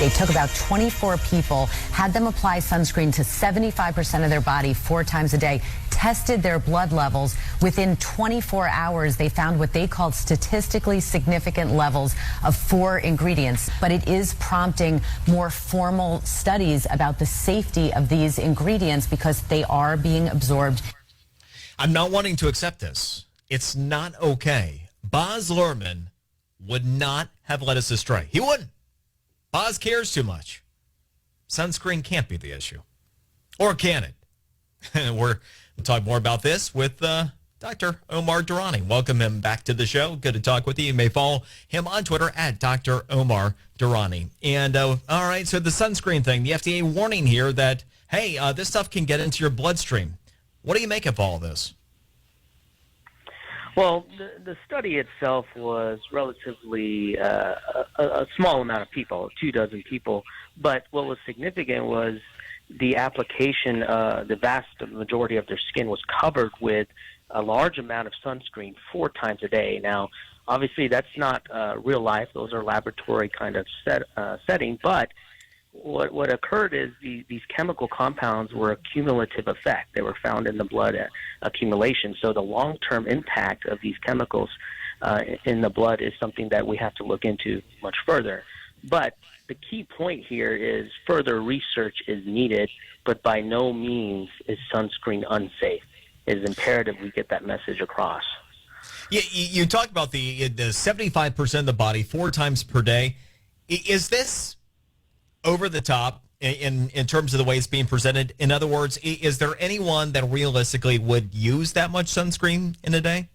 They took about 24 people, had them apply sunscreen to 75% of their body 4 times a day, tested their blood levels. Within 24 hours, they found what they called statistically significant levels of 4 ingredients. But it is prompting more formal studies about the safety of these ingredients because they are being absorbed. I'm not wanting to accept this. It's not okay. Baz Luhrmann would not have led us astray. He wouldn't. Baz cares too much. Sunscreen can't be the issue. Or can it? We'll talk more about this with Dr. Omar Durani. Welcome him back to the show. Good to talk with you. You may follow him on Twitter at Dr. Omar Durani. And all right, so the sunscreen thing, the FDA warning here that, hey, this stuff can get into your bloodstream. What do you make of all this? Well, the study itself was relatively a small amount of people, 24 people. But what was significant was the application, the vast majority of their skin was covered with a large amount of sunscreen 4 times a day. Now, obviously, that's not real life. Those are laboratory kind of setting. But what occurred is these chemical compounds were a cumulative effect. They were found in the blood accumulation. So the long-term impact of these chemicals in the blood is something that we have to look into much further. But the key point here is further research is needed, but by no means is sunscreen unsafe. It is imperative we get that message across. Yeah, you talked about the 75% of the body 4 times per day. Is this over the top in terms of the way it's being presented? In other words, is there anyone that realistically would use that much sunscreen in a day?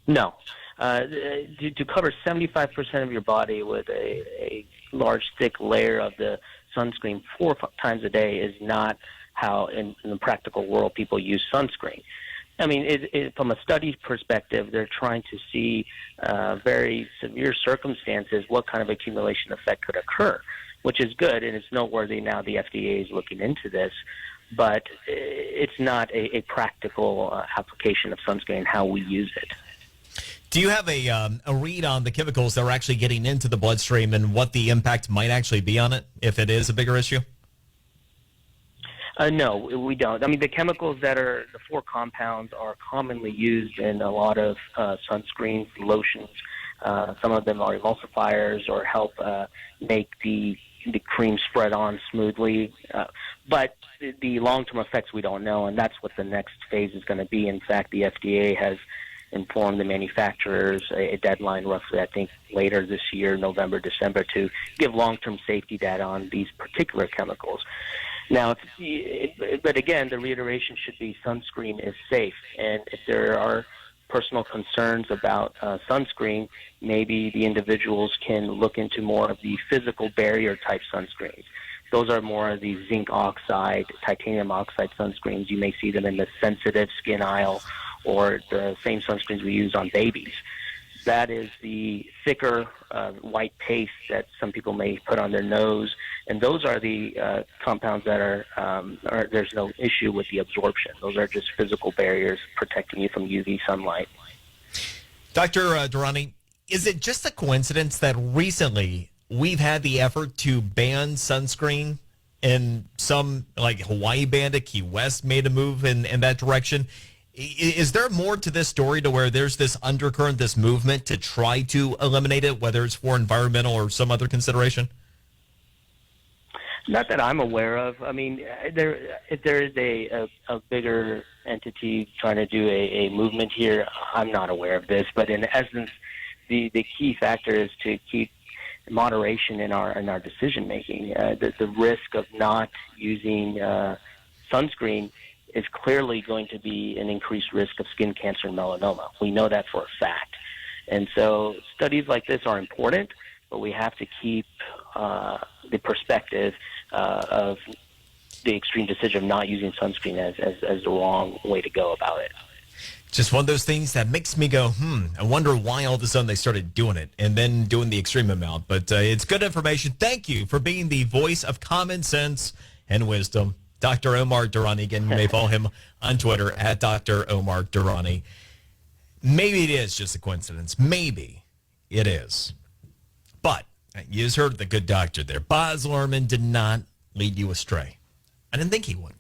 No. To cover 75% of your body with a large, thick layer of the sunscreen 4 times a day is not how, in the practical world, people use sunscreen. I mean, from a study perspective, they're trying to see very severe circumstances, what kind of accumulation effect could occur, which is good, and it's noteworthy now the FDA is looking into this, but it's not a practical application of sunscreen and how we use it. Do you have a read on the chemicals that are actually getting into the bloodstream and what the impact might actually be on it if it is a bigger issue? No, we don't. I mean, the chemicals that are the 4 compounds are commonly used in a lot of sunscreens, lotions. Some of them are emulsifiers or help make the cream spread on smoothly. But the long-term effects we don't know, and that's what the next phase is going to be. In fact, the FDA has informed the manufacturers a deadline roughly, I think, later this year, November, December, to give long-term safety data on these particular chemicals. Now, but again, the reiteration should be sunscreen is safe. And if there are personal concerns about sunscreen, maybe the individuals can look into more of the physical barrier type sunscreens. Those are more of the zinc oxide, titanium oxide sunscreens. You may see them in the sensitive skin aisle or the same sunscreens we use on babies. That is the thicker white paste that some people may put on their nose. And those are the compounds that are there's no issue with the absorption. Those are just physical barriers protecting you from UV sunlight. Dr. Durani, is it just a coincidence that recently we've had the effort to ban sunscreen and some, like Hawaii banned it, Key West made a move in that direction? Is there more to this story to where there's this undercurrent, this movement to try to eliminate it, whether it's for environmental or some other consideration? Not that I'm aware of. I mean, if there is a bigger entity trying to do a movement here, I'm not aware of this. But in essence, the key factor is to keep moderation in our decision making. The risk of not using sunscreen is clearly going to be an increased risk of skin cancer and melanoma. We know that for a fact. And so studies like this are important, but we have to keep the perspective of the extreme decision of not using sunscreen as the wrong way to go about it. Just one of those things that makes me go, I wonder why all of a sudden they started doing it and then doing the extreme amount. But it's good information. Thank you for being the voice of common sense and wisdom. Dr. Omar Durani, again, you may follow him on Twitter at Dr. Omar Durani. Maybe it is just a coincidence. Maybe it is. But You just heard the good doctor there. Boz Lerman did not lead you astray. I didn't think he would.